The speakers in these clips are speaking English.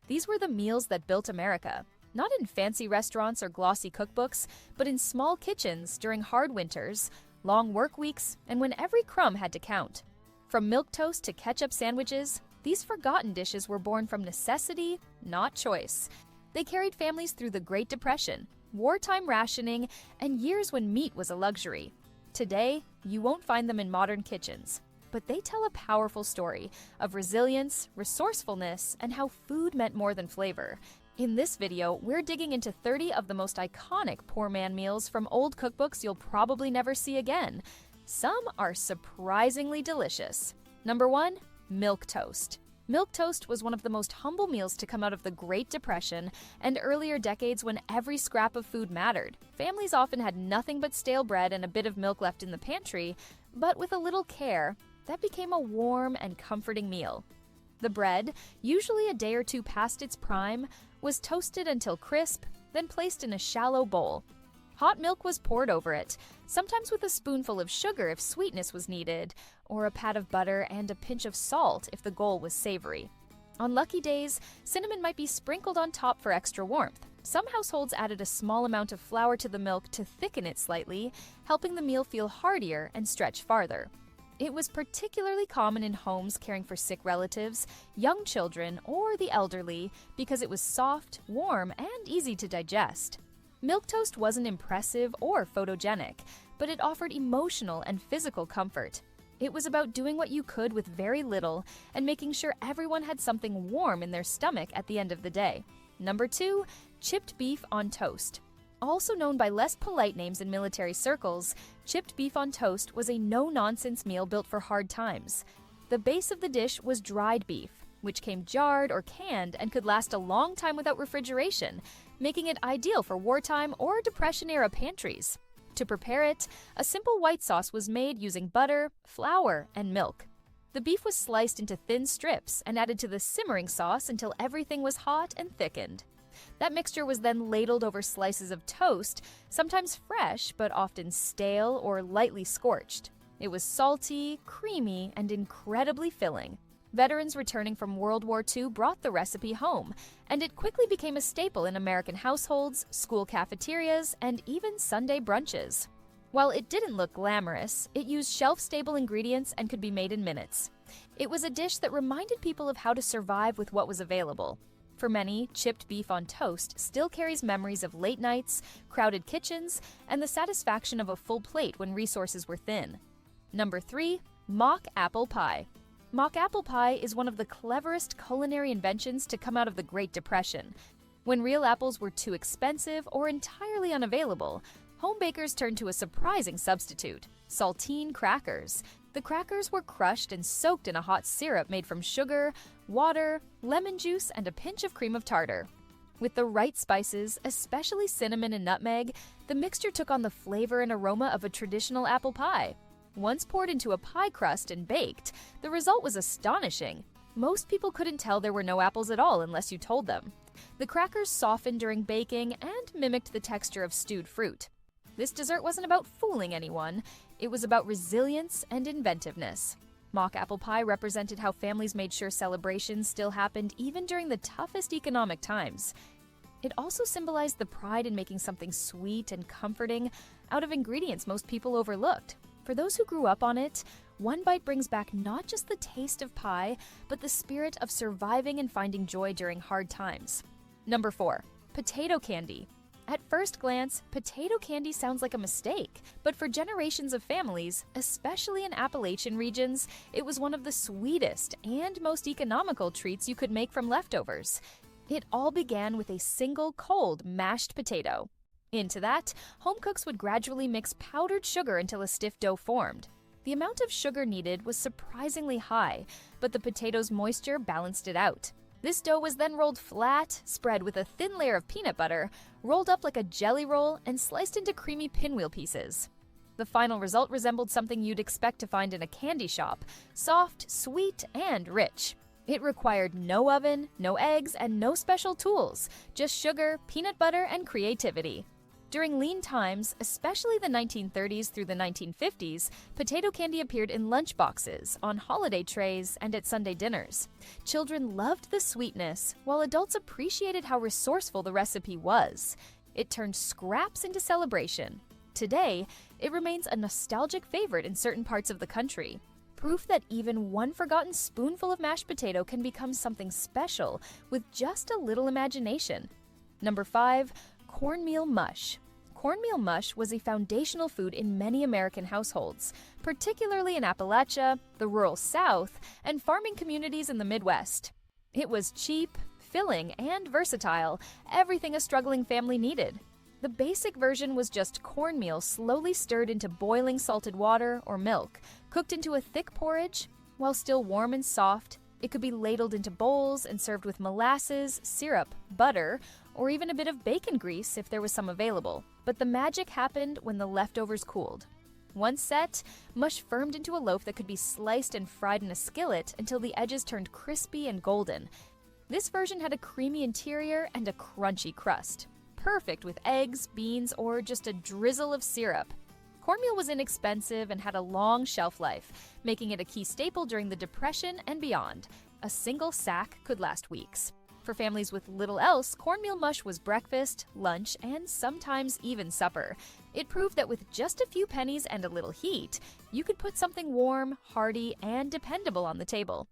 These were the meals that built America, not in fancy restaurants or glossy cookbooks, but in small kitchens during hard winters, long work weeks, and when every crumb had to count. From milquetoast to ketchup sandwiches, these forgotten dishes were born from necessity, not choice. They carried families through the Great Depression, wartime rationing, and years when meat was a luxury. Today, you won't find them in modern kitchens, but they tell a powerful story of resilience, resourcefulness, and how food meant more than flavor. In this video, we're digging into 30 of the most iconic poor man meals from old cookbooks you'll probably never see again. Some are surprisingly delicious. Number 1, milquetoast. Milquetoast was one of the most humble meals to come out of the Great Depression and earlier decades when every scrap of food mattered. Families often had nothing but stale bread and a bit of milk left in the pantry, but with a little care, that became a warm and comforting meal. The bread, usually a day or two past its prime, was toasted until crisp, then placed in a shallow bowl. Hot milk was poured over it, sometimes with a spoonful of sugar if sweetness was needed, or a pat of butter and a pinch of salt if the goal was savory. On lucky days, cinnamon might be sprinkled on top for extra warmth. Some households added a small amount of flour to the milk to thicken it slightly, helping the meal feel heartier and stretch farther. It was particularly common in homes caring for sick relatives, young children, or the elderly because it was soft, warm, and easy to digest. Milquetoast wasn't impressive or photogenic, but it offered emotional and physical comfort. It was about doing what you could with very little and making sure everyone had something warm in their stomach at the end of the day. Number 2, chipped beef on toast. Also known by less polite names in military circles, chipped beef on toast was a no-nonsense meal built for hard times. The base of the dish was dried beef, which came jarred or canned and could last a long time without refrigeration, making it ideal for wartime or Depression-era pantries. To prepare it, a simple white sauce was made using butter, flour, and milk. The beef was sliced into thin strips and added to the simmering sauce until everything was hot and thickened. That mixture was then ladled over slices of toast, sometimes fresh but often stale or lightly scorched. It was salty, creamy, and incredibly filling. Veterans returning from World War II brought the recipe home, and it quickly became a staple in American households, school cafeterias, and even Sunday brunches. While it didn't look glamorous, it used shelf-stable ingredients and could be made in minutes. It was a dish that reminded people of how to survive with what was available. For many, chipped beef on toast still carries memories of late nights, crowded kitchens, and the satisfaction of a full plate when resources were thin. Number 3, mock apple pie. Mock apple pie is one of the cleverest culinary inventions to come out of the Great Depression. When real apples were too expensive or entirely unavailable, home bakers turned to a surprising substitute: saltine crackers. The crackers were crushed and soaked in a hot syrup made from sugar, water, lemon juice, and a pinch of cream of tartar. With the right spices, especially cinnamon and nutmeg, the mixture took on the flavor and aroma of a traditional apple pie. Once poured into a pie crust and baked, the result was astonishing. Most people couldn't tell there were no apples at all unless you told them. The crackers softened during baking and mimicked the texture of stewed fruit. This dessert wasn't about fooling anyone, it was about resilience and inventiveness. Mock apple pie represented how families made sure celebrations still happened even during the toughest economic times. It also symbolized the pride in making something sweet and comforting out of ingredients most people overlooked. For those who grew up on it, one bite brings back not just the taste of pie, but the spirit of surviving and finding joy during hard times. Number 4, potato candy. At first glance, potato candy sounds like a mistake, but for generations of families, especially in Appalachian regions, it was one of the sweetest and most economical treats you could make from leftovers. It all began with a single cold mashed potato. Into that, home cooks would gradually mix powdered sugar until a stiff dough formed. The amount of sugar needed was surprisingly high, but the potato's moisture balanced it out. This dough was then rolled flat, spread with a thin layer of peanut butter, rolled up like a jelly roll, and sliced into creamy pinwheel pieces. The final result resembled something you'd expect to find in a candy shop: soft, sweet, and rich. It required no oven, no eggs, and no special tools, just sugar, peanut butter, and creativity. During lean times, especially the 1930s through the 1950s, potato candy appeared in lunchboxes, on holiday trays, and at Sunday dinners. Children loved the sweetness, while adults appreciated how resourceful the recipe was. It turned scraps into celebration. Today, it remains a nostalgic favorite in certain parts of the country. Proof that even one forgotten spoonful of mashed potato can become something special with just a little imagination. Number 5. Cornmeal mush. Cornmeal mush was a foundational food in many American households, particularly in Appalachia, the rural South, and farming communities in the Midwest. It was cheap, filling, and versatile, everything a struggling family needed. The basic version was just cornmeal slowly stirred into boiling salted water or milk, cooked into a thick porridge. While still warm and soft, it could be ladled into bowls and served with molasses, syrup, butter, or even a bit of bacon grease if there was some available. But the magic happened when the leftovers cooled. Once set, mush firmed into a loaf that could be sliced and fried in a skillet until the edges turned crispy and golden. This version had a creamy interior and a crunchy crust, perfect with eggs, beans, or just a drizzle of syrup. Cornmeal was inexpensive and had a long shelf life, making it a key staple during the Depression and beyond. A single sack could last weeks. For families with little else, cornmeal mush was breakfast, lunch, and sometimes even supper. It proved that with just a few pennies and a little heat, you could put something warm, hearty, and dependable on the table.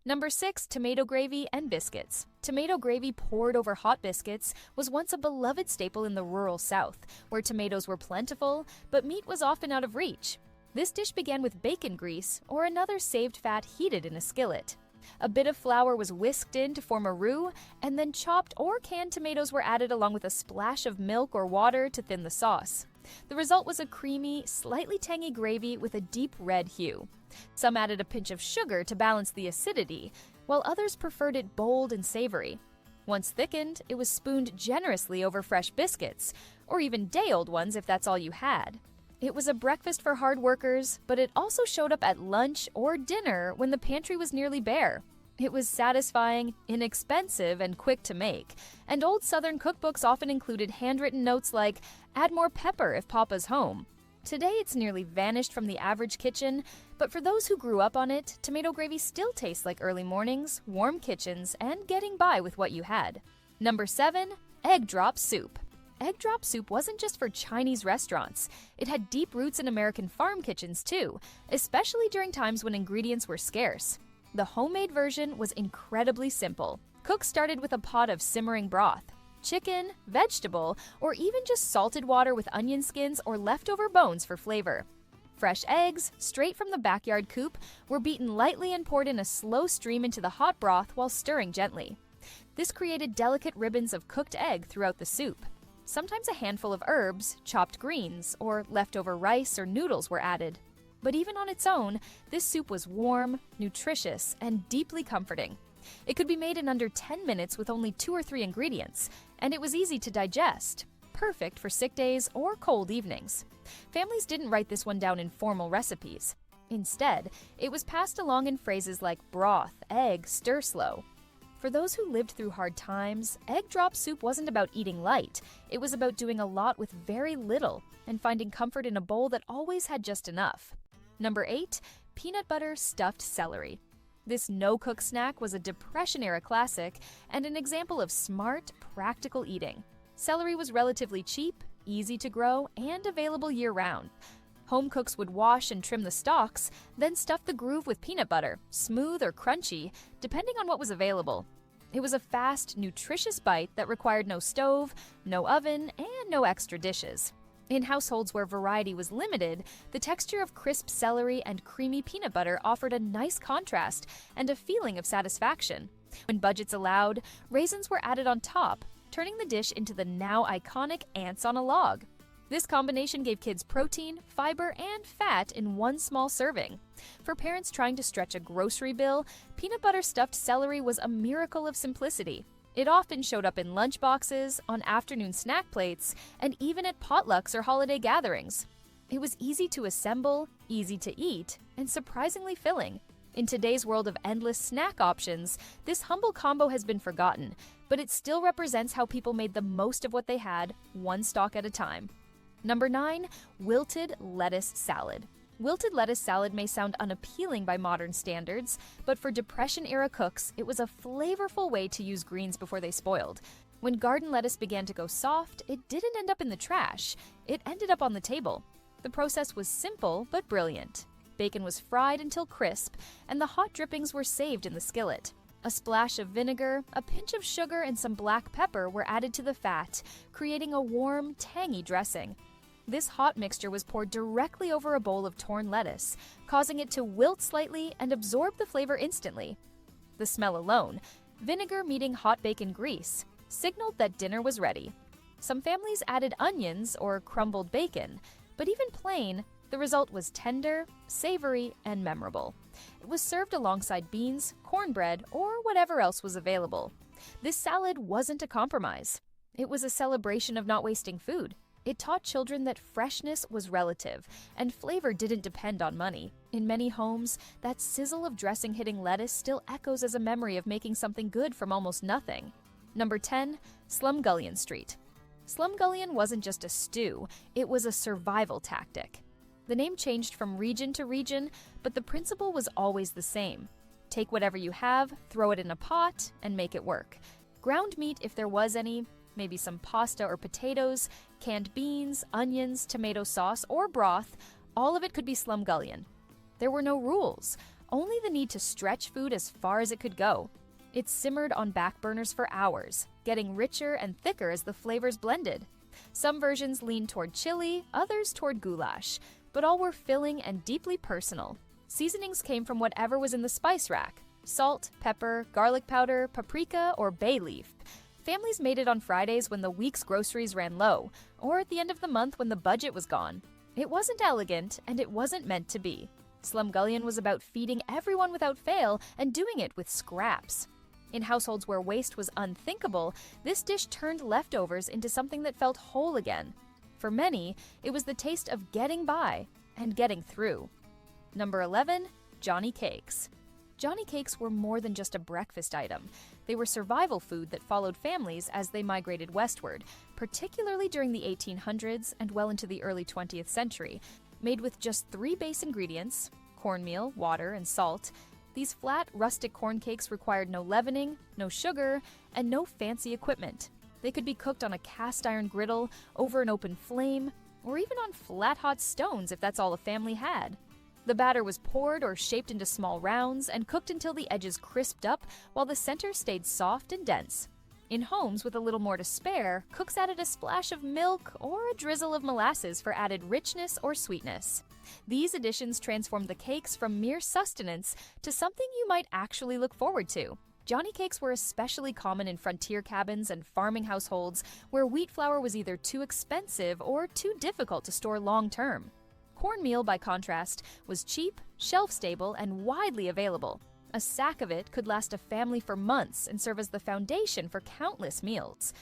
Number 6. Tomato gravy and biscuits. Tomato gravy poured over hot biscuits was once a beloved staple in the rural South, where tomatoes were plentiful, but meat was often out of reach. This dish began with bacon grease or another saved fat heated in a skillet. A bit of flour was whisked in to form a roux, and then chopped or canned tomatoes were added along with a splash of milk or water to thin the sauce. The result was a creamy, slightly tangy gravy with a deep red hue. Some added a pinch of sugar to balance the acidity, while others preferred it bold and savory. Once thickened, it was spooned generously over fresh biscuits, or even day-old ones if that's all you had. It was a breakfast for hard workers, but it also showed up at lunch or dinner when the pantry was nearly bare. It was satisfying, inexpensive, and quick to make, and old Southern cookbooks often included handwritten notes like, "Add more pepper if Papa's home." Today it's nearly vanished from the average kitchen, but for those who grew up on it, tomato gravy still tastes like early mornings, warm kitchens, and getting by with what you had. Number 7. Egg drop soup. Egg drop soup wasn't just for Chinese restaurants. It had deep roots in American farm kitchens too, especially during times when ingredients were scarce. The homemade version was incredibly simple. Cooks started with a pot of simmering broth. Chicken, vegetable, or even just salted water with onion skins or leftover bones for flavor. Fresh eggs, straight from the backyard coop, were beaten lightly and poured in a slow stream into the hot broth while stirring gently. This created delicate ribbons of cooked egg throughout the soup. Sometimes a handful of herbs, chopped greens, or leftover rice or noodles were added. But even on its own, this soup was warm, nutritious, and deeply comforting. It could be made in under 10 minutes with only 2 or 3 ingredients, and it was easy to digest, perfect for sick days or cold evenings. Families didn't write this one down in formal recipes. Instead, it was passed along in phrases like broth, egg, stir slow. For those who lived through hard times, egg drop soup wasn't about eating light. It was about doing a lot with very little and finding comfort in a bowl that always had just enough. Number 8. Peanut butter stuffed celery. This no-cook snack was a Depression-era classic and an example of smart, practical eating. Celery was relatively cheap, easy to grow, and available year-round. Home cooks would wash and trim the stalks, then stuff the groove with peanut butter, smooth or crunchy, depending on what was available. It was a fast, nutritious bite that required no stove, no oven, and no extra dishes. In households where variety was limited, the texture of crisp celery and creamy peanut butter offered a nice contrast and a feeling of satisfaction. When budgets allowed, raisins were added on top, turning the dish into the now iconic ants on a log. This combination gave kids protein, fiber, and fat in one small serving. For parents trying to stretch a grocery bill, peanut butter stuffed celery was a miracle of simplicity. It often showed up in lunchboxes, on afternoon snack plates, and even at potlucks or holiday gatherings. It was easy to assemble, easy to eat, and surprisingly filling. In today's world of endless snack options, this humble combo has been forgotten, but it still represents how people made the most of what they had, one stalk at a time. Number 9, wilted lettuce salad. Wilted lettuce salad may sound unappealing by modern standards, but for Depression-era cooks, it was a flavorful way to use greens before they spoiled. When garden lettuce began to go soft, it didn't end up in the trash. It ended up on the table. The process was simple but brilliant. Bacon was fried until crisp, and the hot drippings were saved in the skillet. A splash of vinegar, a pinch of sugar, and some black pepper were added to the fat, creating a warm, tangy dressing. This hot mixture was poured directly over a bowl of torn lettuce, causing it to wilt slightly and absorb the flavor instantly. The smell alone, vinegar meeting hot bacon grease, signaled that dinner was ready. Some families added onions or crumbled bacon, but even plain, the result was tender, savory, and memorable. It was served alongside beans, cornbread, or whatever else was available. This salad wasn't a compromise. It was a celebration of not wasting food. It taught children that freshness was relative, and flavor didn't depend on money. In many homes, that sizzle of dressing hitting lettuce still echoes as a memory of making something good from almost nothing. Number 10, Slumgullion Street. Slumgullion wasn't just a stew, it was a survival tactic. The name changed from region to region, but the principle was always the same. Take whatever you have, throw it in a pot, and make it work. Ground meat if there was any, maybe some pasta or potatoes, canned beans, onions, tomato sauce, or broth, all of it could be slumgullion. There were no rules, only the need to stretch food as far as it could go. It simmered on back burners for hours, getting richer and thicker as the flavors blended. Some versions leaned toward chili, others toward goulash, but all were filling and deeply personal. Seasonings came from whatever was in the spice rack: salt, pepper, garlic powder, paprika, or bay leaf. Families made it on Fridays when the week's groceries ran low, or at the end of the month when the budget was gone. It wasn't elegant, and it wasn't meant to be. Slumgullion was about feeding everyone without fail and doing it with scraps. In households where waste was unthinkable, this dish turned leftovers into something that felt whole again. For many, it was the taste of getting by and getting through. Number 11, Johnny Cakes. Johnny Cakes were more than just a breakfast item. They were survival food that followed families as they migrated westward, particularly during the 1800s and well into the early 20th century. Made with just 3 base ingredients: cornmeal, water, and salt, these flat, rustic corn cakes required no leavening, no sugar, and no fancy equipment. They could be cooked on a cast iron griddle, over an open flame, or even on flat hot stones if that's all a family had. The batter was poured or shaped into small rounds and cooked until the edges crisped up while the center stayed soft and dense. In homes with a little more to spare, cooks added a splash of milk or a drizzle of molasses for added richness or sweetness. These additions transformed the cakes from mere sustenance to something you might actually look forward to. Johnny Cakes were especially common in frontier cabins and farming households where wheat flour was either too expensive or too difficult to store long-term. Cornmeal, by contrast, was cheap, shelf-stable, and widely available. A sack of it could last a family for months and serve as the foundation for countless meals.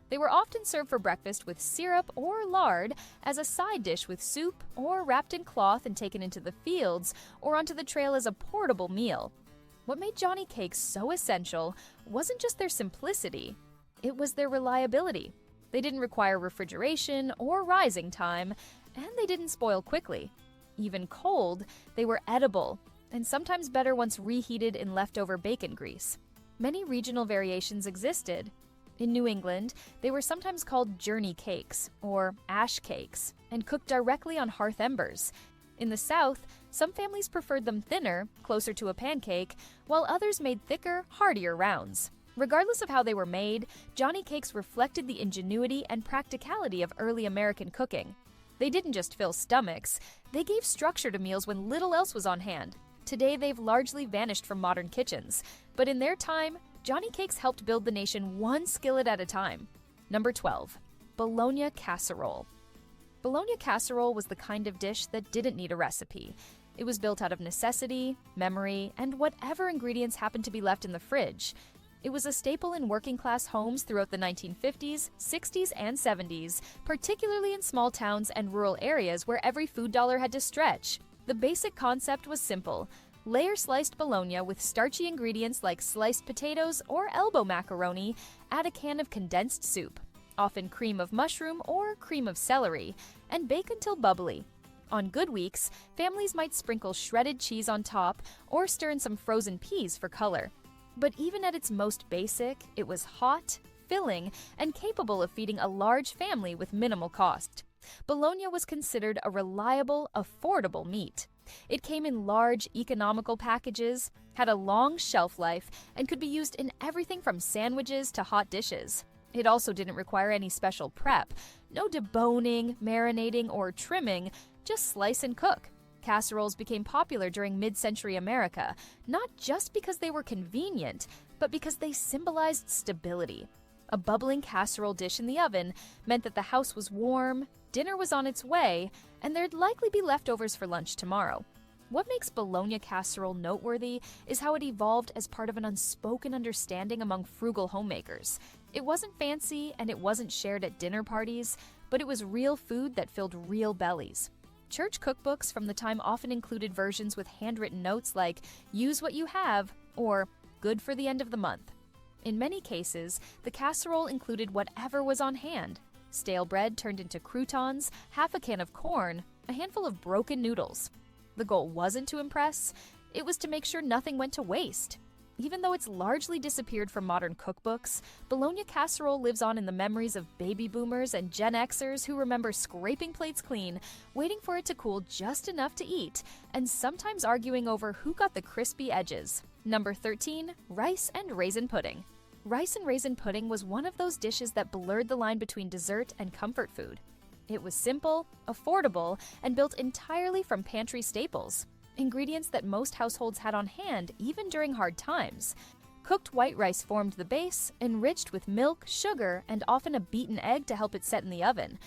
They were often served for breakfast with syrup or lard, as a side dish with soup, or wrapped in cloth and taken into the fields or onto the trail as a portable meal. What made Johnny Cakes so essential wasn't just their simplicity, it was their reliability. They didn't require refrigeration or rising time, and they didn't spoil quickly. Even cold, they were edible, and sometimes better once reheated in leftover bacon grease. Many regional variations existed. In New England, they were sometimes called journey cakes, or ash cakes, and cooked directly on hearth embers. In the South, some families preferred them thinner, closer to a pancake, while others made thicker, heartier rounds. Regardless of how they were made, Johnny Cakes reflected the ingenuity and practicality of early American cooking. They didn't just fill stomachs, they gave structure to meals when little else was on hand. Today, they've largely vanished from modern kitchens, but in their time, Johnny Cakes helped build the nation one skillet at a time. Number 12, bolognia casserole. Bologna casserole was the kind of dish that didn't need a recipe. It was built out of necessity, memory, and whatever ingredients happened to be left in the fridge. It was a staple in working-class homes throughout the 1950s, 60s, and 70s, particularly in small towns and rural areas where every food dollar had to stretch. The basic concept was simple: Layer sliced bologna with starchy ingredients like sliced potatoes or elbow macaroni. Add a can of condensed soup, often cream of mushroom or cream of celery, and bake until bubbly. On good weeks, families might sprinkle shredded cheese on top or stir in some frozen peas for color. But even at its most basic, it was hot, filling, and capable of feeding a large family with minimal cost. Bologna was considered a reliable, affordable meat. It came in large, economical packages, had a long shelf life, and could be used in everything from sandwiches to hot dishes. It also didn't require any special prep. No deboning, marinating, or trimming, just slice and cook. Casseroles became popular during mid-century America, not just because they were convenient, but because they symbolized stability. A bubbling casserole dish in the oven meant that the house was warm, dinner was on its way, and there'd likely be leftovers for lunch tomorrow. What makes bologna casserole noteworthy is how it evolved as part of an unspoken understanding among frugal homemakers. It wasn't fancy and it wasn't shared at dinner parties, but it was real food that filled real bellies. Church cookbooks from the time often included versions with handwritten notes like, "Use what you have," or "Good for the end of the month." In many cases, the casserole included whatever was on hand. Stale bread turned into croutons, half a can of corn, a handful of broken noodles. The goal wasn't to impress, it was to make sure nothing went to waste. Even though it's largely disappeared from modern cookbooks, bologna casserole lives on in the memories of baby boomers and Gen Xers who remember scraping plates clean, waiting for it to cool just enough to eat, and sometimes arguing over who got the crispy edges. Number 13, rice and raisin pudding. Rice and raisin pudding was one of those dishes that blurred the line between dessert and comfort food. It was simple, affordable, and built entirely from pantry staples, ingredients that most households had on hand even during hard times. Cooked white rice formed the base, enriched with milk, sugar, and often a beaten egg to help it set in the oven.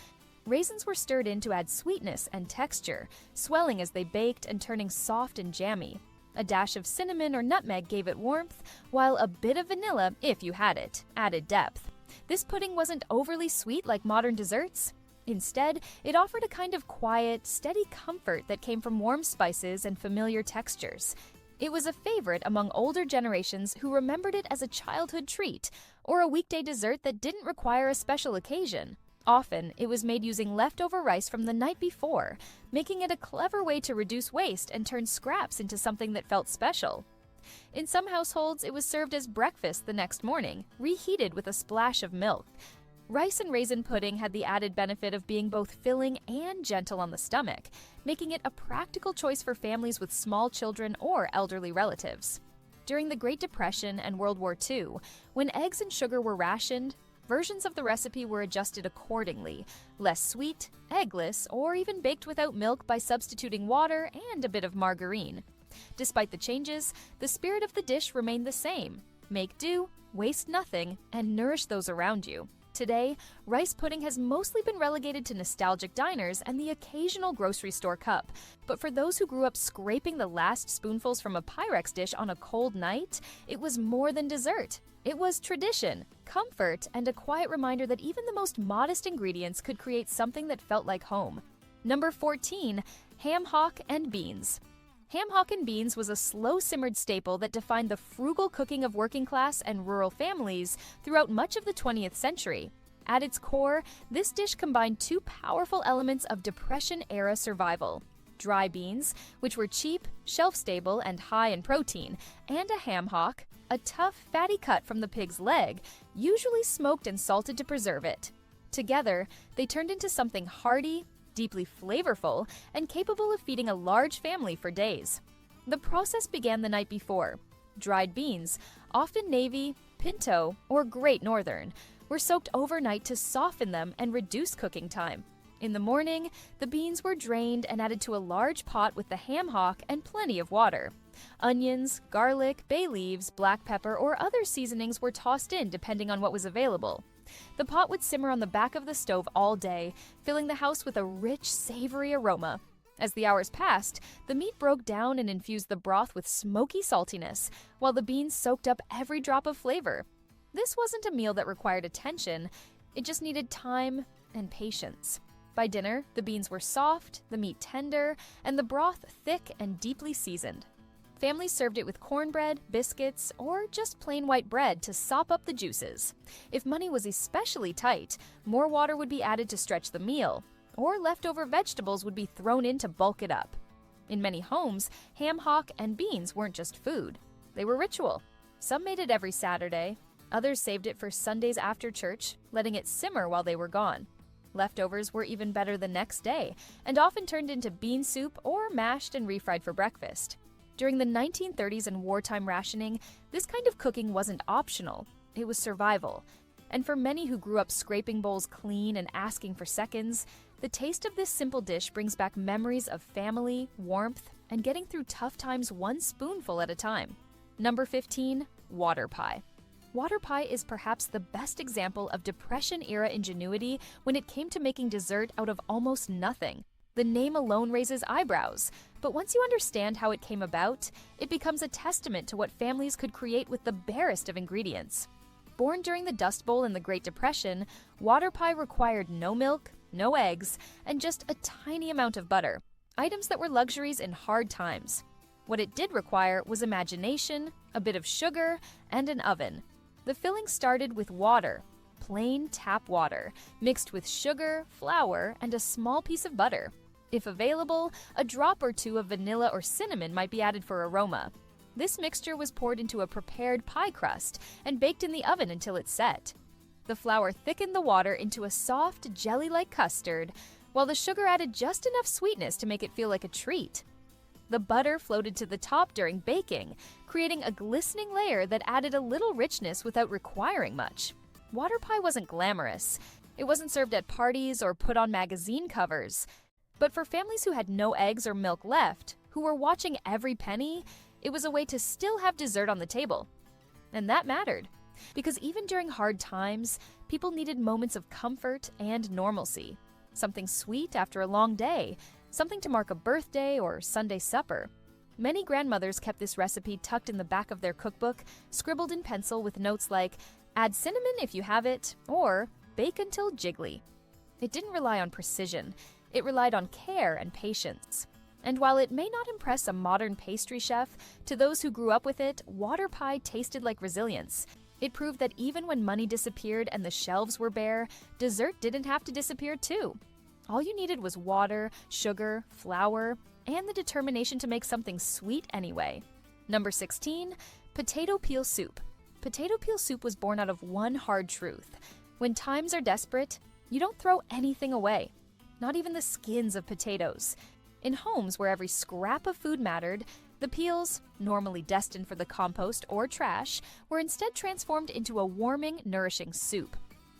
Raisins were stirred in to add sweetness and texture, swelling as they baked and turning soft and jammy. A dash of cinnamon or nutmeg gave it warmth, while a bit of vanilla, if you had it, added depth. This pudding wasn't overly sweet like modern desserts. Instead, it offered a kind of quiet, steady comfort that came from warm spices and familiar textures. It was a favorite among older generations who remembered it as a childhood treat or a weekday dessert that didn't require a special occasion. Often, it was made using leftover rice from the night before, making it a clever way to reduce waste and turn scraps into something that felt special. In some households, it was served as breakfast the next morning, reheated with a splash of milk. Rice and raisin pudding had the added benefit of being both filling and gentle on the stomach, making it a practical choice for families with small children or elderly relatives. During the Great Depression and World War II, when eggs and sugar were rationed, versions of the recipe were adjusted accordingly, less sweet, eggless, or even baked without milk by substituting water and a bit of margarine. Despite the changes, the spirit of the dish remained the same: make do, waste nothing, and nourish those around you. Today, rice pudding has mostly been relegated to nostalgic diners and the occasional grocery store cup. But for those who grew up scraping the last spoonfuls from a Pyrex dish on a cold night, it was more than dessert. It was tradition, comfort, and a quiet reminder that even the most modest ingredients could create something that felt like home. Number 14, ham hock and beans. Ham hock and beans was a slow-simmered staple that defined the frugal cooking of working-class and rural families throughout much of the 20th century. At its core, this dish combined two powerful elements of Depression-era survival: dry beans, which were cheap, shelf-stable, and high in protein, and a ham hock, a tough, fatty cut from the pig's leg, usually smoked and salted to preserve it. Together, they turned into something hearty, deeply flavorful, and capable of feeding a large family for days. The process began the night before. Dried beans, often navy, pinto, or Great Northern, were soaked overnight to soften them and reduce cooking time. In the morning, the beans were drained and added to a large pot with the ham hock and plenty of water. Onions, garlic, bay leaves, black pepper, or other seasonings were tossed in depending on what was available. The pot would simmer on the back of the stove all day, filling the house with a rich, savory aroma. As the hours passed, the meat broke down and infused the broth with smoky saltiness, while the beans soaked up every drop of flavor. This wasn't a meal that required attention, it just needed time and patience. By dinner, the beans were soft, the meat tender, and the broth thick and deeply seasoned. Families served it with cornbread, biscuits, or just plain white bread to sop up the juices. If money was especially tight, more water would be added to stretch the meal, or leftover vegetables would be thrown in to bulk it up. In many homes, ham hock and beans weren't just food. They were ritual. Some made it every Saturday. Others saved it for Sundays after church, letting it simmer while they were gone. Leftovers were even better the next day, and often turned into bean soup or mashed and refried for breakfast. During the 1930s and wartime rationing, this kind of cooking wasn't optional. It was survival. And for many who grew up scraping bowls clean and asking for seconds, the taste of this simple dish brings back memories of family, warmth, and getting through tough times one spoonful at a time. Number 15, water pie. Water pie is perhaps the best example of Depression-era ingenuity when it came to making dessert out of almost nothing. The name alone raises eyebrows, but once you understand how it came about, it becomes a testament to what families could create with the barest of ingredients. Born during the Dust Bowl in the Great Depression, water pie required no milk, no eggs, and just a tiny amount of butter, items that were luxuries in hard times. What it did require was imagination, a bit of sugar, and an oven. The filling started with water, plain tap water, mixed with sugar, flour, and a small piece of butter. If available, a drop or two of vanilla or cinnamon might be added for aroma. This mixture was poured into a prepared pie crust and baked in the oven until it set. The flour thickened the water into a soft, jelly-like custard, while the sugar added just enough sweetness to make it feel like a treat. The butter floated to the top during baking, creating a glistening layer that added a little richness without requiring much. Water pie wasn't glamorous. It wasn't served at parties or put on magazine covers. But for families who had no eggs or milk left, who were watching every penny, it was a way to still have dessert on the table. And that mattered, because even during hard times, people needed moments of comfort and normalcy. Something sweet after a long day, something to mark a birthday or Sunday supper. Many grandmothers kept this recipe tucked in the back of their cookbook, scribbled in pencil with notes like, "Add cinnamon if you have it," or "Bake until jiggly." It didn't rely on precision. It relied on care and patience. And while it may not impress a modern pastry chef, to those who grew up with it, water pie tasted like resilience. It proved that even when money disappeared and the shelves were bare, dessert didn't have to disappear too. All you needed was water, sugar, flour, and the determination to make something sweet anyway. Number 16, potato peel soup. Potato peel soup was born out of one hard truth. When times are desperate, you don't throw anything away. Not even the skins of potatoes. In homes where every scrap of food mattered, the peels, normally destined for the compost or trash, were instead transformed into a warming, nourishing soup.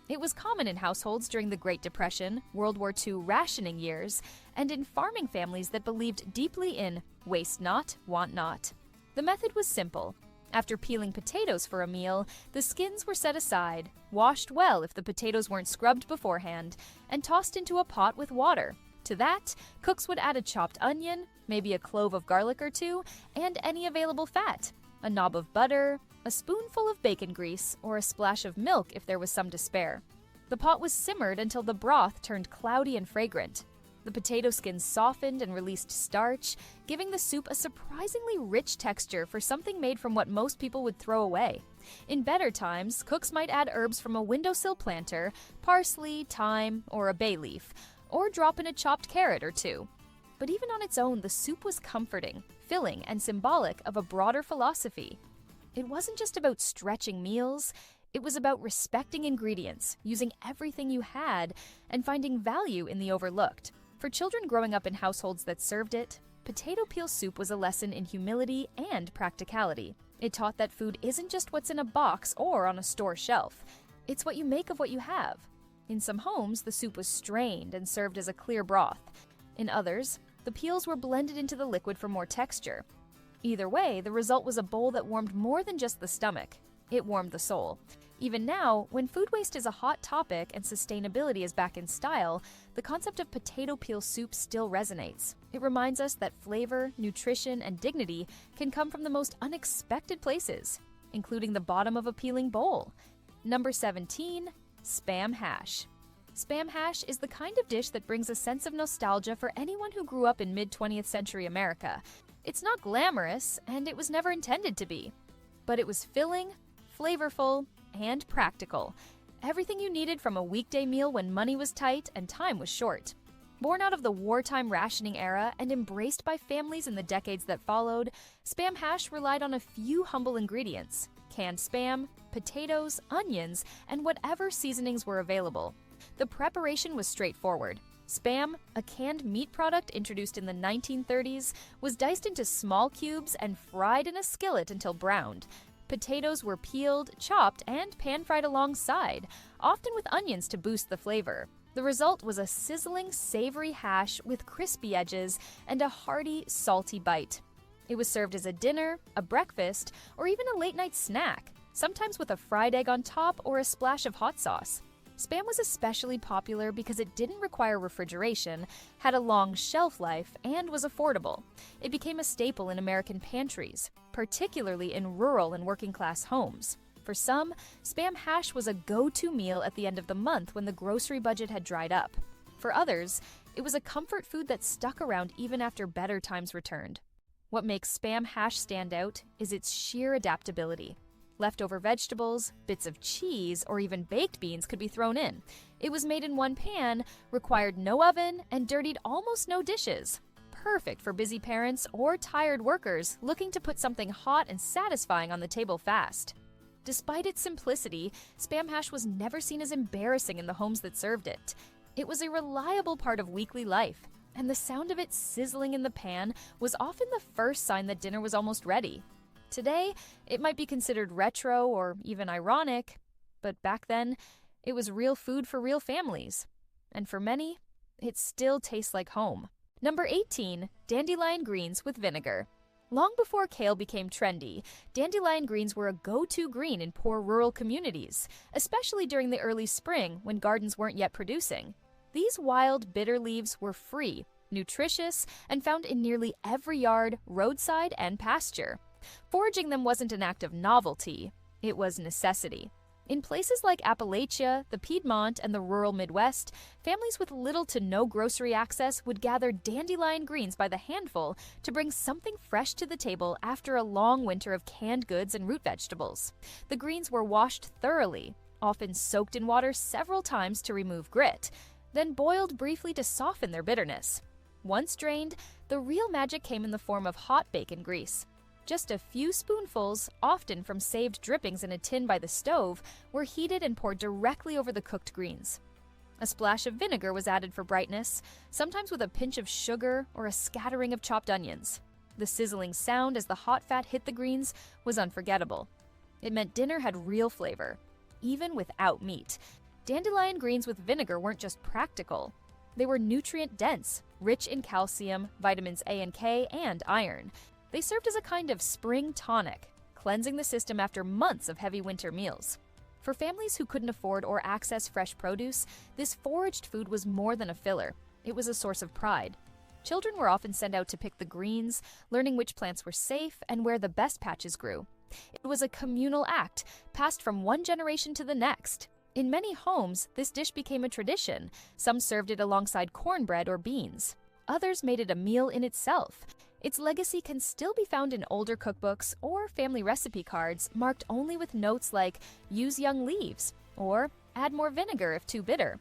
It was common in households during the Great Depression, World War II rationing years, and in farming families that believed deeply in waste not, want not. The method was simple. After peeling potatoes for a meal, the skins were set aside, washed well if the potatoes weren't scrubbed beforehand, and tossed into a pot with water. To that, cooks would add a chopped onion, maybe a clove of garlic or two, and any available fat, a knob of butter, a spoonful of bacon grease, or a splash of milk if there was some to spare. The pot was simmered until the broth turned cloudy and fragrant. The potato skins softened and released starch, giving the soup a surprisingly rich texture for something made from what most people would throw away. In better times, cooks might add herbs from a windowsill planter, parsley, thyme, or a bay leaf, or drop in a chopped carrot or two. But even on its own, the soup was comforting, filling, and symbolic of a broader philosophy. It wasn't just about stretching meals, it was about respecting ingredients, using everything you had, and finding value in the overlooked. For children growing up in households that served it, potato peel soup was a lesson in humility and practicality. It taught that food isn't just what's in a box or on a store shelf. It's what you make of what you have. In some homes, the soup was strained and served as a clear broth. In others, the peels were blended into the liquid for more texture. Either way, the result was a bowl that warmed more than just the stomach. It warmed the soul. Even now, when food waste is a hot topic and sustainability is back in style, the concept of potato peel soup still resonates. It reminds us that flavor, nutrition, and dignity can come from the most unexpected places, including the bottom of a peeling bowl. Number 17, Spam hash. Spam hash is the kind of dish that brings a sense of nostalgia for anyone who grew up in mid-20th century America. It's not glamorous, and it was never intended to be. But it was filling, flavorful, and practical. Everything you needed from a weekday meal when money was tight and time was short. Born out of the wartime rationing era and embraced by families in the decades that followed, Spam hash relied on a few humble ingredients: canned Spam, potatoes, onions, and whatever seasonings were available. The preparation was straightforward. Spam, a canned meat product introduced in the 1930s, was diced into small cubes and fried in a skillet until browned. Potatoes were peeled, chopped, and pan-fried alongside, often with onions to boost the flavor. The result was a sizzling, savory hash with crispy edges and a hearty, salty bite. It was served as a dinner, a breakfast, or even a late-night snack, sometimes with a fried egg on top or a splash of hot sauce. Spam was especially popular because it didn't require refrigeration, had a long shelf life, and was affordable. It became a staple in American pantries, particularly in rural and working-class homes. For some, Spam hash was a go-to meal at the end of the month when the grocery budget had dried up. For others, it was a comfort food that stuck around even after better times returned. What makes Spam hash stand out is its sheer adaptability. Leftover vegetables, bits of cheese, or even baked beans could be thrown in. It was made in one pan, required no oven, and dirtied almost no dishes. Perfect for busy parents or tired workers looking to put something hot and satisfying on the table fast. Despite its simplicity, Spam hash was never seen as embarrassing in the homes that served it. It was a reliable part of weekly life, and the sound of it sizzling in the pan was often the first sign that dinner was almost ready. Today, it might be considered retro or even ironic, but back then, it was real food for real families. And for many, it still tastes like home. Number 18, dandelion greens with vinegar. Long before kale became trendy, dandelion greens were a go-to green in poor rural communities, especially during the early spring when gardens weren't yet producing. These wild, bitter leaves were free, nutritious, and found in nearly every yard, roadside, and pasture. Foraging them wasn't an act of novelty, it was necessity. In places like Appalachia, the Piedmont, and the rural Midwest, families with little to no grocery access would gather dandelion greens by the handful to bring something fresh to the table after a long winter of canned goods and root vegetables. The greens were washed thoroughly, often soaked in water several times to remove grit, then boiled briefly to soften their bitterness. Once drained, the real magic came in the form of hot bacon grease. Just a few spoonfuls, often from saved drippings in a tin by the stove, were heated and poured directly over the cooked greens. A splash of vinegar was added for brightness, sometimes with a pinch of sugar or a scattering of chopped onions. The sizzling sound as the hot fat hit the greens was unforgettable. It meant dinner had real flavor, even without meat. Dandelion greens with vinegar weren't just practical. They were nutrient-dense, rich in calcium, vitamins A and K, and iron. They served as a kind of spring tonic, cleansing the system after months of heavy winter meals. For families who couldn't afford or access fresh produce, this foraged food was more than a filler. It was a source of pride. Children were often sent out to pick the greens, learning which plants were safe and where the best patches grew. It was a communal act, passed from one generation to the next. In many homes, this dish became a tradition. Some served it alongside cornbread or beans. Others made it a meal in itself. Its legacy can still be found in older cookbooks or family recipe cards marked only with notes like, "Use young leaves," or "Add more vinegar if too bitter."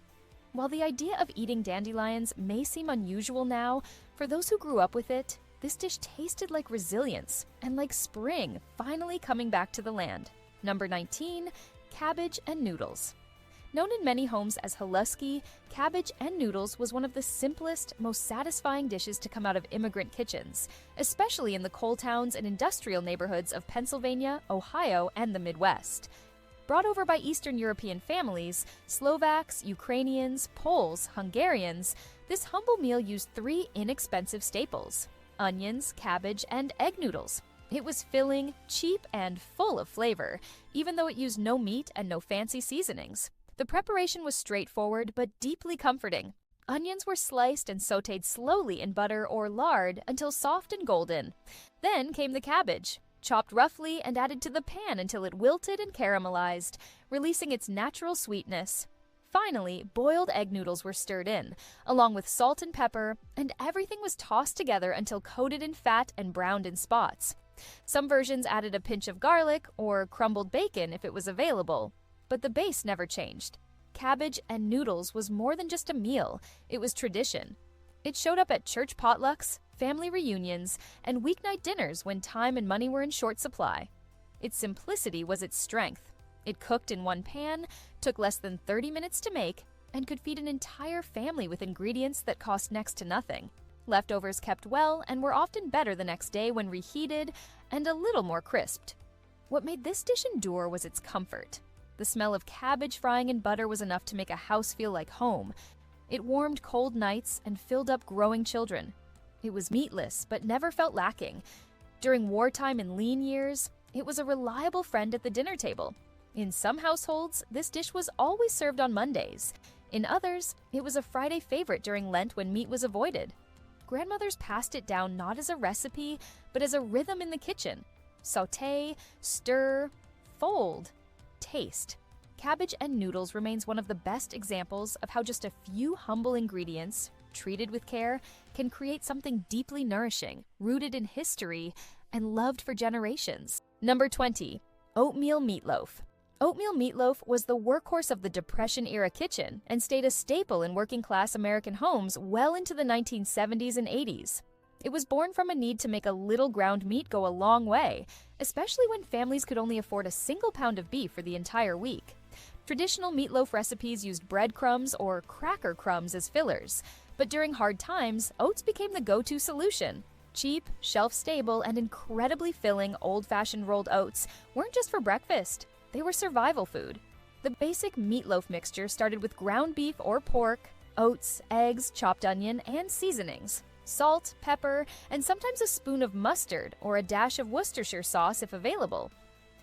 While the idea of eating dandelions may seem unusual now, for those who grew up with it, this dish tasted like resilience and like spring finally coming back to the land. Number 19, cabbage and noodles. Known in many homes as haluski, cabbage and noodles was one of the simplest, most satisfying dishes to come out of immigrant kitchens, especially in the coal towns and industrial neighborhoods of Pennsylvania, Ohio, and the Midwest. Brought over by Eastern European families, Slovaks, Ukrainians, Poles, Hungarians, this humble meal used three inexpensive staples: onions, cabbage, and egg noodles. It was filling, cheap, and full of flavor, even though it used no meat and no fancy seasonings. The preparation was straightforward but deeply comforting. Onions were sliced and sautéed slowly in butter or lard until soft and golden. Then came the cabbage, chopped roughly and added to the pan until it wilted and caramelized, releasing its natural sweetness. Finally, boiled egg noodles were stirred in, along with salt and pepper, and everything was tossed together until coated in fat and browned in spots. Some versions added a pinch of garlic or crumbled bacon if it was available, but the base never changed. Cabbage and noodles was more than just a meal, it was tradition. It showed up at church potlucks, family reunions, and weeknight dinners when time and money were in short supply. Its simplicity was its strength. It cooked in one pan, took less than 30 minutes to make, and could feed an entire family with ingredients that cost next to nothing. Leftovers kept well and were often better the next day when reheated and a little more crisped. What made this dish endure was its comfort. The smell of cabbage frying in butter was enough to make a house feel like home. It warmed cold nights and filled up growing children. It was meatless, but never felt lacking. During wartime and lean years, it was a reliable friend at the dinner table. In some households, this dish was always served on Mondays. In others, it was a Friday favorite during Lent when meat was avoided. Grandmothers passed it down not as a recipe, but as a rhythm in the kitchen. Sauté, stir, fold, taste. Cabbage and noodles remains one of the best examples of how just a few humble ingredients, treated with care, can create something deeply nourishing, rooted in history, and loved for generations. Number 20. Oatmeal meatloaf. Oatmeal meatloaf was the workhorse of the Depression-era kitchen and stayed a staple in working-class American homes well into the 1970s and 80s. It was born from a need to make a little ground meat go a long way, especially when families could only afford a single pound of beef for the entire week. Traditional meatloaf recipes used breadcrumbs or cracker crumbs as fillers, but during hard times, oats became the go-to solution. Cheap, shelf-stable, and incredibly filling old-fashioned rolled oats weren't just for breakfast. They were survival food. The basic meatloaf mixture started with ground beef or pork, oats, eggs, chopped onion, and seasonings. Salt, pepper, and sometimes a spoon of mustard or a dash of Worcestershire sauce if available.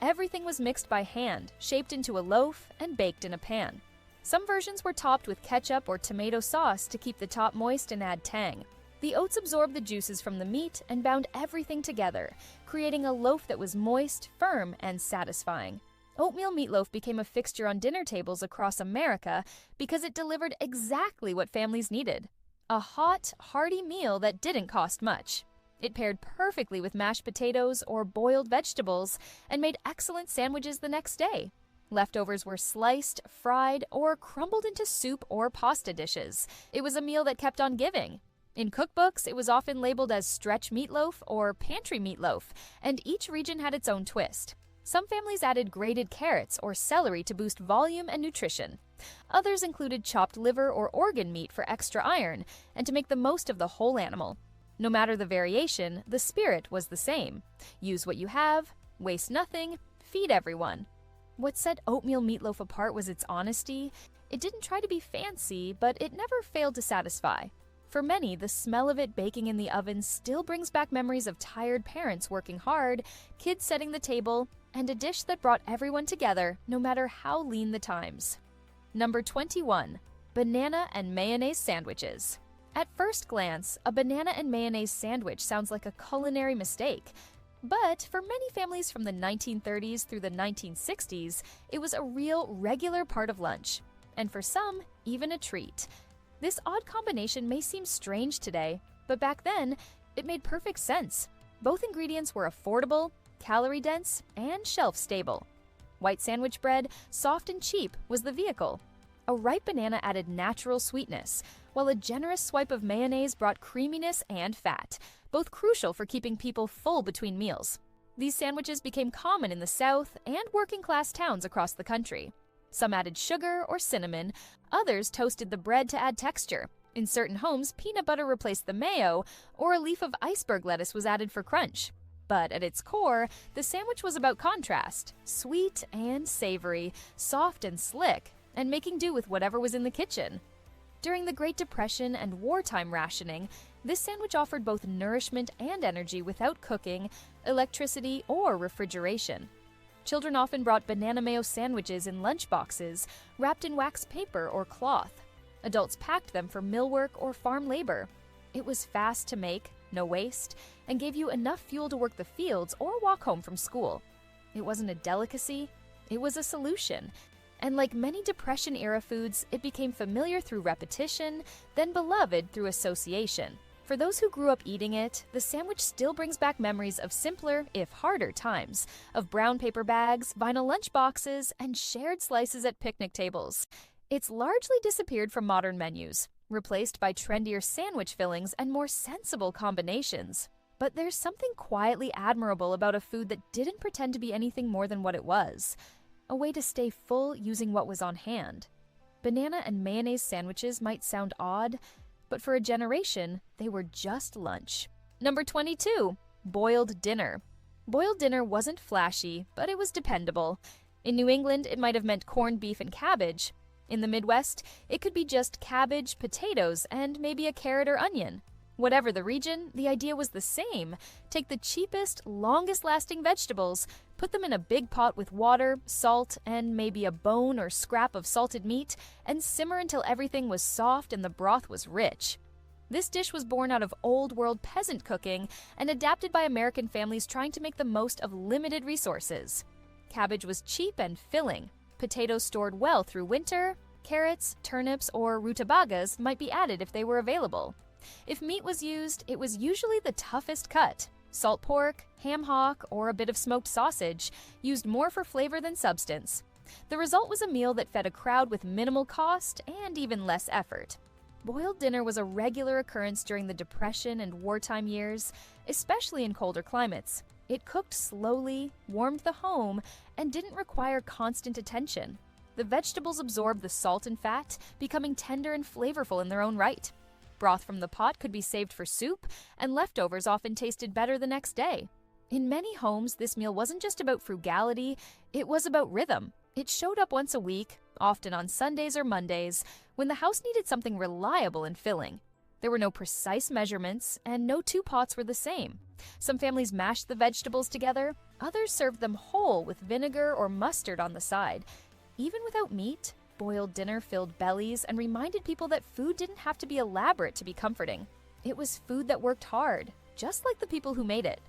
Everything was mixed by hand, shaped into a loaf, and baked in a pan. Some versions were topped with ketchup or tomato sauce to keep the top moist and add tang. The oats absorbed the juices from the meat and bound everything together, creating a loaf that was moist, firm, and satisfying. Oatmeal meatloaf became a fixture on dinner tables across America because it delivered exactly what families needed: a hot, hearty meal that didn't cost much. It paired perfectly with mashed potatoes or boiled vegetables and made excellent sandwiches the next day. Leftovers were sliced, fried, or crumbled into soup or pasta dishes. It was a meal that kept on giving. In cookbooks, it was often labeled as stretch meatloaf or pantry meatloaf, and each region had its own twist. Some families added grated carrots or celery to boost volume and nutrition. Others included chopped liver or organ meat for extra iron and to make the most of the whole animal. No matter the variation, the spirit was the same. Use what you have, waste nothing, feed everyone. What set oatmeal meatloaf apart was its honesty. It didn't try to be fancy, but it never failed to satisfy. For many, the smell of it baking in the oven still brings back memories of tired parents working hard, kids setting the table, and a dish that brought everyone together, no matter how lean the times. Number 21. Banana and mayonnaise sandwiches. At first glance, a banana and mayonnaise sandwich sounds like a culinary mistake. But for many families from the 1930s through the 1960s, it was a real, regular part of lunch. And for some, even a treat. This odd combination may seem strange today, but back then, it made perfect sense. Both ingredients were affordable, calorie-dense, and shelf-stable. White sandwich bread, soft and cheap, was the vehicle. A ripe banana added natural sweetness, while a generous swipe of mayonnaise brought creaminess and fat, both crucial for keeping people full between meals. These sandwiches became common in the South and working-class towns across the country. Some added sugar or cinnamon, others toasted the bread to add texture. In certain homes, peanut butter replaced the mayo, or a leaf of iceberg lettuce was added for crunch. But at its core, the sandwich was about contrast: sweet and savory, soft and slick, and making do with whatever was in the kitchen. During the Great Depression and wartime rationing, this sandwich offered both nourishment and energy without cooking, electricity, or refrigeration. Children often brought banana mayo sandwiches in lunch boxes, wrapped in wax paper or cloth. Adults packed them for mill work or farm labor. It was fast to make, no waste, and gave you enough fuel to work the fields or walk home from school. It wasn't a delicacy, it was a solution. And like many Depression-era foods, it became familiar through repetition, then beloved through association. For those who grew up eating it, the sandwich still brings back memories of simpler, if harder, times, of brown paper bags, vinyl lunch boxes, and shared slices at picnic tables. It's largely disappeared from modern menus, replaced by trendier sandwich fillings and more sensible combinations. But there's something quietly admirable about a food that didn't pretend to be anything more than what it was. A way to stay full using what was on hand. Banana and mayonnaise sandwiches might sound odd, but for a generation, they were just lunch. Number 22, boiled dinner. Boiled dinner wasn't flashy, but it was dependable. In New England, it might have meant corned beef and cabbage. In the Midwest, it could be just cabbage, potatoes, and maybe a carrot or onion. Whatever the region, the idea was the same. Take the cheapest, longest-lasting vegetables, put them in a big pot with water, salt, and maybe a bone or scrap of salted meat, and simmer until everything was soft and the broth was rich. This dish was born out of old-world peasant cooking and adapted by American families trying to make the most of limited resources. Cabbage was cheap and filling. Potatoes stored well through winter. Carrots, turnips, or rutabagas might be added if they were available. If meat was used, it was usually the toughest cut. Salt pork, ham hock, or a bit of smoked sausage, used more for flavor than substance. The result was a meal that fed a crowd with minimal cost and even less effort. Boiled dinner was a regular occurrence during the Depression and wartime years, especially in colder climates. It cooked slowly, warmed the home, and didn't require constant attention. The vegetables absorbed the salt and fat, becoming tender and flavorful in their own right. Broth from the pot could be saved for soup, and leftovers often tasted better the next day. In many homes, this meal wasn't just about frugality, it was about rhythm. It showed up once a week, often on Sundays or Mondays, when the house needed something reliable and filling. There were no precise measurements, and no two pots were the same. Some families mashed the vegetables together, others served them whole with vinegar or mustard on the side. Even without meat, boiled dinner filled bellies and reminded people that food didn't have to be elaborate to be comforting. It was food that worked hard, just like the people who made it.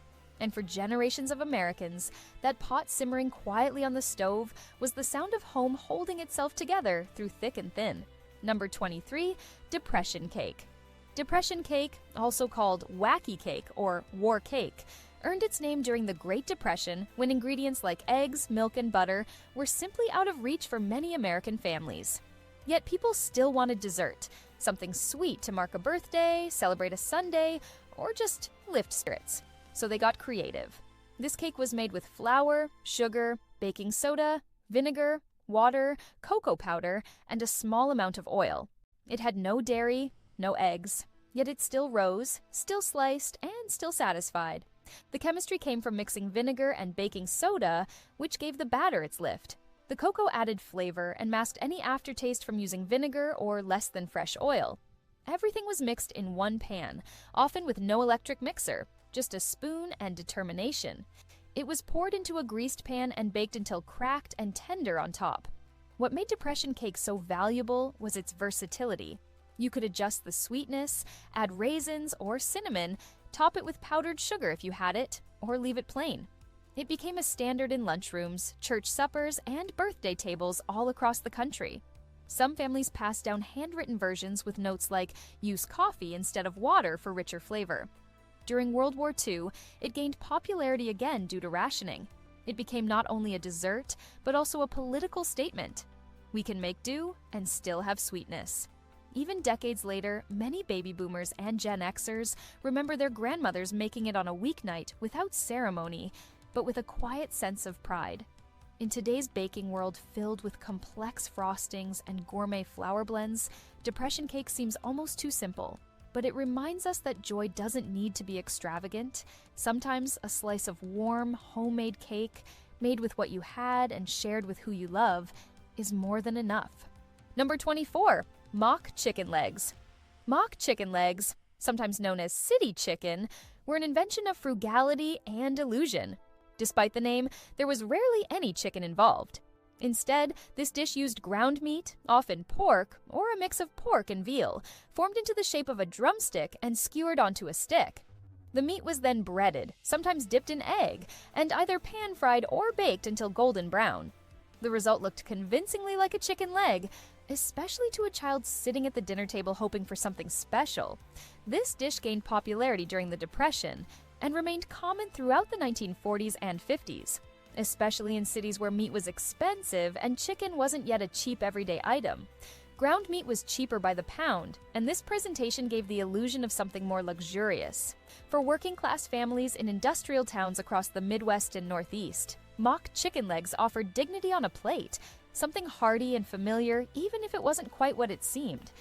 And for generations of Americans, that pot simmering quietly on the stove was the sound of home holding itself together through thick and thin. Number 23, depression cake. Depression cake, also called wacky cake or war cake, earned its name during the Great Depression when ingredients like eggs, milk, and butter were simply out of reach for many American families. Yet people still wanted dessert, something sweet to mark a birthday, celebrate a Sunday, or just lift spirits. So they got creative. This cake was made with flour, sugar, baking soda, vinegar, water, cocoa powder, and a small amount of oil. It had no dairy, no eggs, yet it still rose, still sliced, and still satisfied. The chemistry came from mixing vinegar and baking soda, which gave the batter its lift. The cocoa added flavor and masked any aftertaste from using vinegar or less than fresh oil. Everything was mixed in one pan, often with no electric mixer, just a spoon and determination. It was poured into a greased pan and baked until cracked and tender on top. What made depression cake so valuable was its versatility. You could adjust the sweetness, add raisins or cinnamon, top it with powdered sugar if you had it, or leave it plain. It became a standard in lunchrooms, church suppers, and birthday tables all across the country. Some families passed down handwritten versions with notes like, "Use coffee instead of water for richer flavor." During World War II, it gained popularity again due to rationing. It became not only a dessert, but also a political statement. We can make do and still have sweetness. Even decades later, many baby boomers and Gen Xers remember their grandmothers making it on a weeknight without ceremony, but with a quiet sense of pride. In today's baking world filled with complex frostings and gourmet flour blends, depression cake seems almost too simple. But it reminds us that joy doesn't need to be extravagant. Sometimes a slice of warm, homemade cake, made with what you had and shared with who you love, is more than enough. Number 24. Mock chicken legs. Mock chicken legs, sometimes known as city chicken, were an invention of frugality and illusion. Despite the name, there was rarely any chicken involved. Instead, this dish used ground meat, often pork, or a mix of pork and veal, formed into the shape of a drumstick and skewered onto a stick. The meat was then breaded, sometimes dipped in egg, and either pan-fried or baked until golden brown. The result looked convincingly like a chicken leg, especially to a child sitting at the dinner table hoping for something special. This dish gained popularity during the Depression and remained common throughout the 1940s and 50s, especially in cities where meat was expensive and chicken wasn't yet a cheap everyday item. Ground meat was cheaper by the pound, and this presentation gave the illusion of something more luxurious. For working-class families in industrial towns across the Midwest and Northeast, mock chicken legs offered dignity on a plate, something hearty and familiar even if it wasn't quite what it seemed.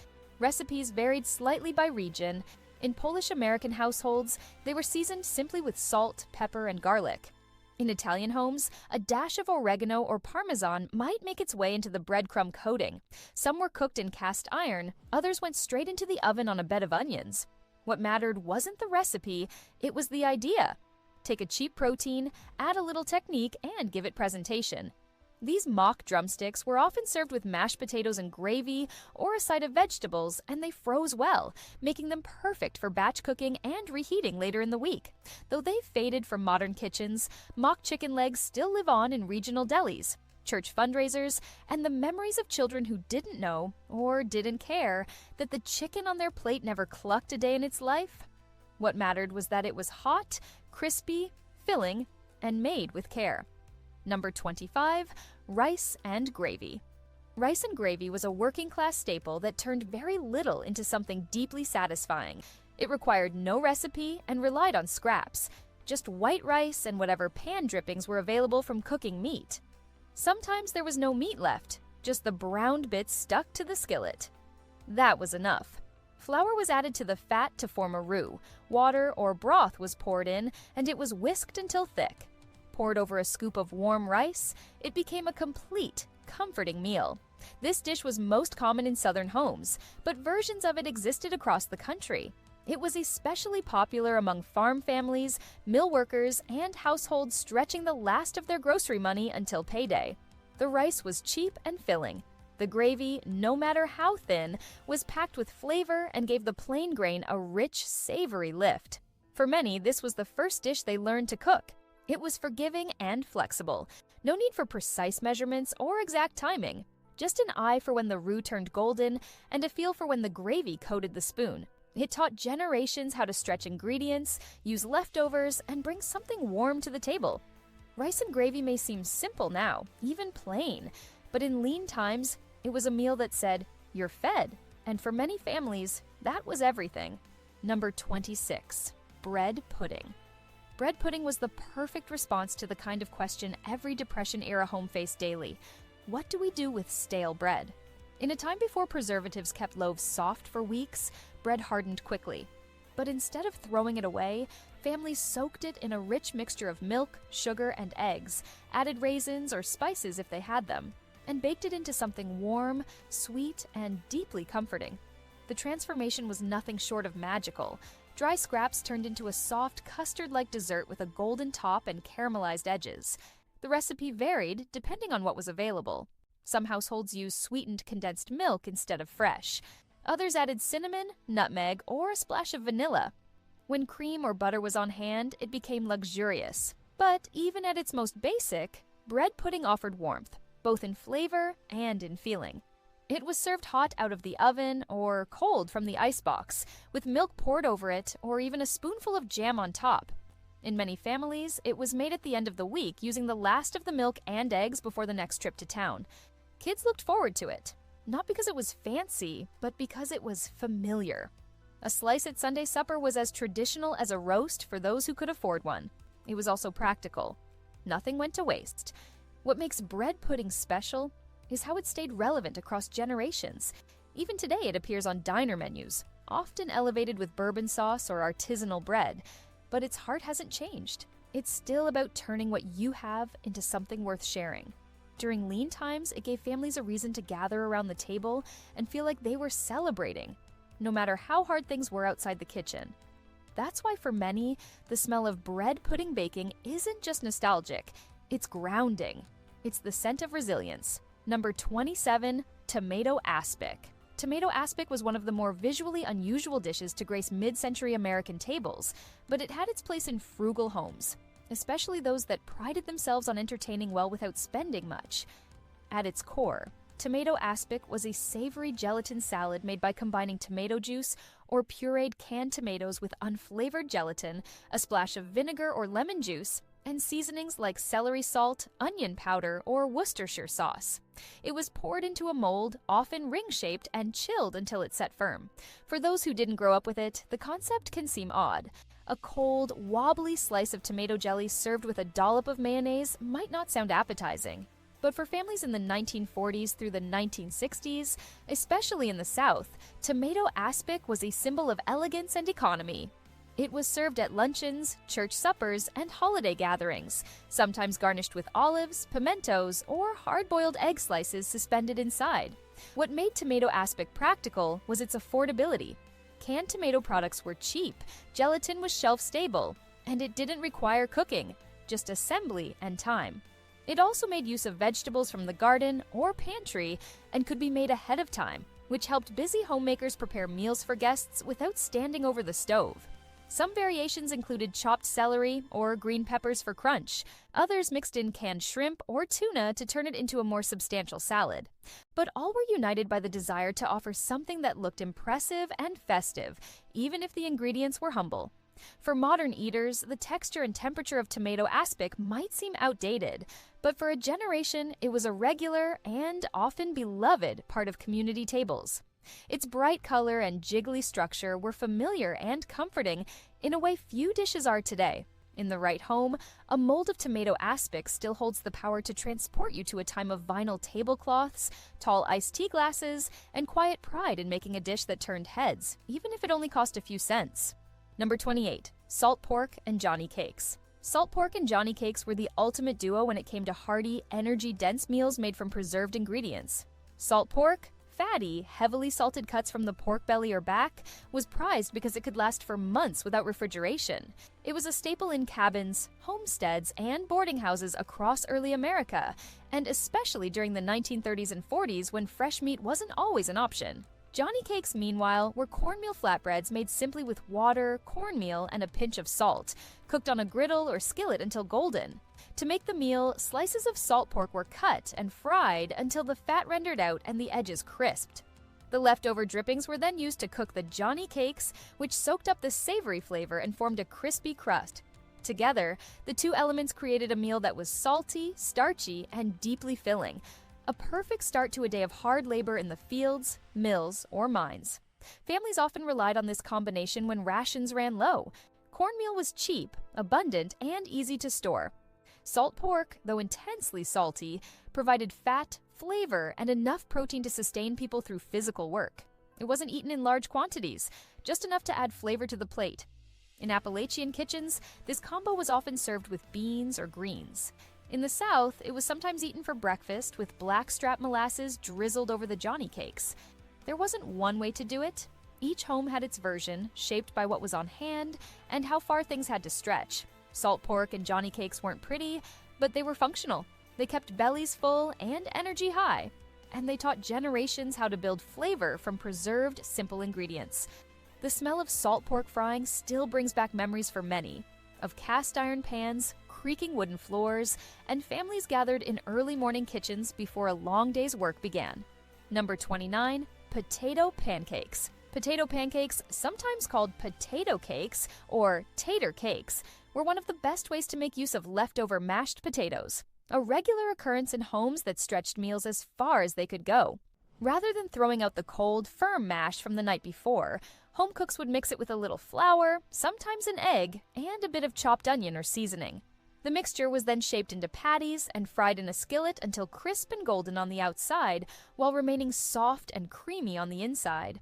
Recipes varied slightly by region. In Polish-American households, they were seasoned simply with salt, pepper, and garlic. In Italian homes, a dash of oregano or parmesan might make its way into the breadcrumb coating. Some were cooked in cast iron, others went straight into the oven on a bed of onions. What mattered wasn't the recipe, it was the idea. Take a cheap protein, add a little technique, and give it presentation. These mock drumsticks were often served with mashed potatoes and gravy or a side of vegetables, and they froze well, making them perfect for batch cooking and reheating later in the week. Though they've faded from modern kitchens, mock chicken legs still live on in regional delis, church fundraisers, and the memories of children who didn't know, or didn't care, that the chicken on their plate never clucked a day in its life. What mattered was that it was hot, crispy, filling, and made with care. Number 25, rice and gravy. Rice and gravy was a working-class staple that turned very little into something deeply satisfying. It required no recipe and relied on scraps, just white rice and whatever pan drippings were available from cooking meat. Sometimes there was no meat left, just the browned bits stuck to the skillet. That was enough. Flour was added to the fat to form a roux, water or broth was poured in, and it was whisked until thick. Poured over a scoop of warm rice, it became a complete, comforting meal. This dish was most common in Southern homes, but versions of it existed across the country. It was especially popular among farm families, mill workers, and households stretching the last of their grocery money until payday. The rice was cheap and filling. The gravy, no matter how thin, was packed with flavor and gave the plain grain a rich, savory lift. For many, this was the first dish they learned to cook. It was forgiving and flexible. No need for precise measurements or exact timing. Just an eye for when the roux turned golden and a feel for when the gravy coated the spoon. It taught generations how to stretch ingredients, use leftovers, and bring something warm to the table. Rice and gravy may seem simple now, even plain, but in lean times, it was a meal that said, "You're fed," and for many families, that was everything. Number 26, bread pudding. Bread pudding was the perfect response to the kind of question every Depression-era home faced daily. What do we do with stale bread? In a time before preservatives kept loaves soft for weeks, bread hardened quickly. But instead of throwing it away, families soaked it in a rich mixture of milk, sugar, and eggs, added raisins or spices if they had them, and baked it into something warm, sweet, and deeply comforting. The transformation was nothing short of magical. Dry scraps turned into a soft, custard-like dessert with a golden top and caramelized edges. The recipe varied depending on what was available. Some households used sweetened condensed milk instead of fresh. Others added cinnamon, nutmeg, or a splash of vanilla. When cream or butter was on hand, it became luxurious. But even at its most basic, bread pudding offered warmth, both in flavor and in feeling. It was served hot out of the oven or cold from the icebox, with milk poured over it or even a spoonful of jam on top. In many families, it was made at the end of the week using the last of the milk and eggs before the next trip to town. Kids looked forward to it, not because it was fancy, but because it was familiar. A slice at Sunday supper was as traditional as a roast for those who could afford one. It was also practical. Nothing went to waste. What makes bread pudding special is how it stayed relevant across generations. Even today it appears on diner menus, often elevated with bourbon sauce or artisanal bread. But its heart hasn't changed. It's still about turning what you have into something worth sharing. During lean times, it gave families a reason to gather around the table and feel like they were celebrating, no matter how hard things were outside the kitchen. That's why for many, the smell of bread pudding baking isn't just nostalgic, it's grounding. It's the scent of resilience. Number 27, tomato aspic. Tomato aspic was one of the more visually unusual dishes to grace mid-century American tables, but it had its place in frugal homes, especially those that prided themselves on entertaining well without spending much. At its core, tomato aspic was a savory gelatin salad made by combining tomato juice or pureed canned tomatoes with unflavored gelatin, a splash of vinegar or lemon juice, and seasonings like celery salt, onion powder, or Worcestershire sauce. It was poured into a mold, often ring-shaped, and chilled until it set firm. For those who didn't grow up with it, the concept can seem odd. A cold, wobbly slice of tomato jelly served with a dollop of mayonnaise might not sound appetizing. But for families in the 1940s through the 1960s, especially in the South, tomato aspic was a symbol of elegance and economy. It was served at luncheons, church suppers, and holiday gatherings, sometimes garnished with olives, pimentos, or hard-boiled egg slices suspended inside. What made tomato aspic practical was its affordability. Canned tomato products were cheap, gelatin was shelf-stable, and it didn't require cooking, just assembly and time. It also made use of vegetables from the garden or pantry and could be made ahead of time, which helped busy homemakers prepare meals for guests without standing over the stove. Some variations included chopped celery or green peppers for crunch. Others mixed in canned shrimp or tuna to turn it into a more substantial salad. But all were united by the desire to offer something that looked impressive and festive, even if the ingredients were humble. For modern eaters, the texture and temperature of tomato aspic might seem outdated, but for a generation, it was a regular and often beloved part of community tables. Its bright color and jiggly structure were familiar and comforting in a way few dishes are today. In the right home, a mold of tomato aspic still holds the power to transport you to a time of vinyl tablecloths, tall iced tea glasses, and quiet pride in making a dish that turned heads, even if it only cost a few cents. Number 28. Salt pork and Johnny cakes. Salt pork and Johnny cakes were the ultimate duo when it came to hearty, energy-dense meals made from preserved ingredients. Salt pork, fatty, heavily salted cuts from the pork belly or back, was prized because it could last for months without refrigeration. It was a staple in cabins, homesteads, and boarding houses across early America, and especially during the 1930s and 40s when fresh meat wasn't always an option. Johnny cakes, meanwhile, were cornmeal flatbreads made simply with water, cornmeal, and a pinch of salt, cooked on a griddle or skillet until golden. To make the meal, slices of salt pork were cut and fried until the fat rendered out and the edges crisped. The leftover drippings were then used to cook the Johnny cakes, which soaked up the savory flavor and formed a crispy crust. Together, the two elements created a meal that was salty, starchy, and deeply filling. A perfect start to a day of hard labor in the fields, mills, or mines. Families often relied on this combination when rations ran low. Cornmeal was cheap, abundant, and easy to store. Salt pork, though intensely salty, provided fat, flavor, and enough protein to sustain people through physical work. It wasn't eaten in large quantities, just enough to add flavor to the plate. In Appalachian kitchens, this combo was often served with beans or greens. In the South, it was sometimes eaten for breakfast with blackstrap molasses drizzled over the Johnny cakes. There wasn't one way to do it. Each home had its version, shaped by what was on hand and how far things had to stretch. Salt pork and Johnny cakes weren't pretty, but they were functional. They kept bellies full and energy high. And they taught generations how to build flavor from preserved, simple ingredients. The smell of salt pork frying still brings back memories for many, of cast iron pans, creaking wooden floors, and families gathered in early morning kitchens before a long day's work began. Number 29. Potato pancakes. Potato pancakes, sometimes called potato cakes or tater cakes, were one of the best ways to make use of leftover mashed potatoes, a regular occurrence in homes that stretched meals as far as they could go. Rather than throwing out the cold, firm mash from the night before, home cooks would mix it with a little flour, sometimes an egg, and a bit of chopped onion or seasoning. The mixture was then shaped into patties and fried in a skillet until crisp and golden on the outside, while remaining soft and creamy on the inside.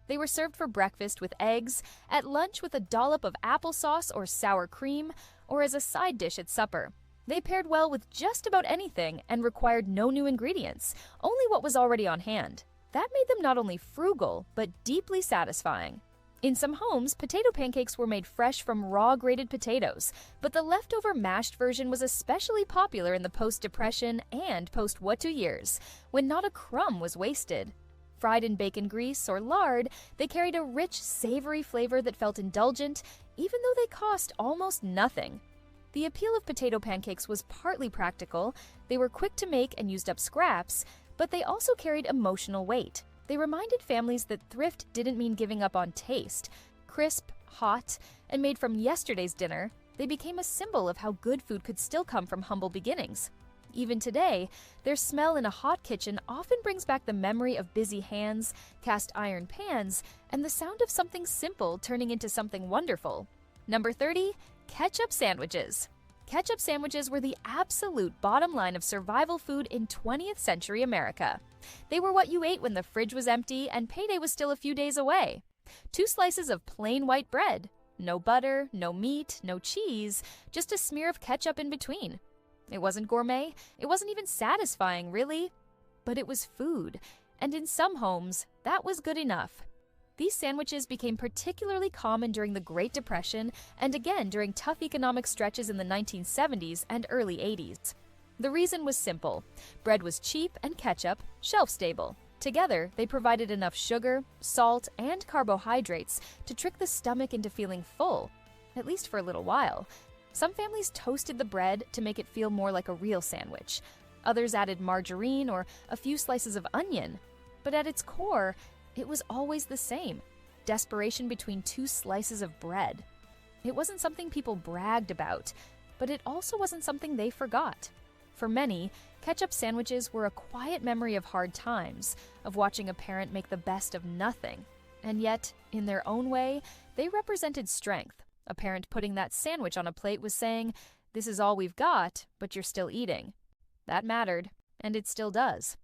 They were served for breakfast with eggs, at lunch with a dollop of applesauce or sour cream, or as a side dish at supper. They paired well with just about anything and required no new ingredients, only what was already on hand. That made them not only frugal, but deeply satisfying. In some homes, potato pancakes were made fresh from raw grated potatoes, but the leftover mashed version was especially popular in the post-Depression and post-What To years, when not a crumb was wasted. Fried in bacon grease or lard, they carried a rich, savory flavor that felt indulgent, even though they cost almost nothing. The appeal of potato pancakes was partly practical. They were quick to make and used up scraps, but they also carried emotional weight. They reminded families that thrift didn't mean giving up on taste. Crisp, hot, and made from yesterday's dinner, they became a symbol of how good food could still come from humble beginnings. Even today, their smell in a hot kitchen often brings back the memory of busy hands, cast iron pans, and the sound of something simple turning into something wonderful. Number 30, ketchup sandwiches. Ketchup sandwiches were the absolute bottom line of survival food in 20th century America. They were what you ate when the fridge was empty and payday was still a few days away. 2 slices of plain white bread. No butter, no meat, no cheese, just a smear of ketchup in between. It wasn't gourmet, it wasn't even satisfying, really. But it was food, and in some homes, that was good enough. These sandwiches became particularly common during the Great Depression and again during tough economic stretches in the 1970s and early 80s. The reason was simple. Bread was cheap and ketchup shelf-stable. Together, they provided enough sugar, salt, and carbohydrates to trick the stomach into feeling full, at least for a little while. Some families toasted the bread to make it feel more like a real sandwich. Others added margarine or a few slices of onion. But at its core, it was always the same: desperation between 2 slices of bread. It wasn't something people bragged about, but it also wasn't something they forgot. For many, ketchup sandwiches were a quiet memory of hard times, of watching a parent make the best of nothing. And yet, in their own way, they represented strength. A parent putting that sandwich on a plate was saying, "This is all we've got, but you're still eating." That mattered, and it still does.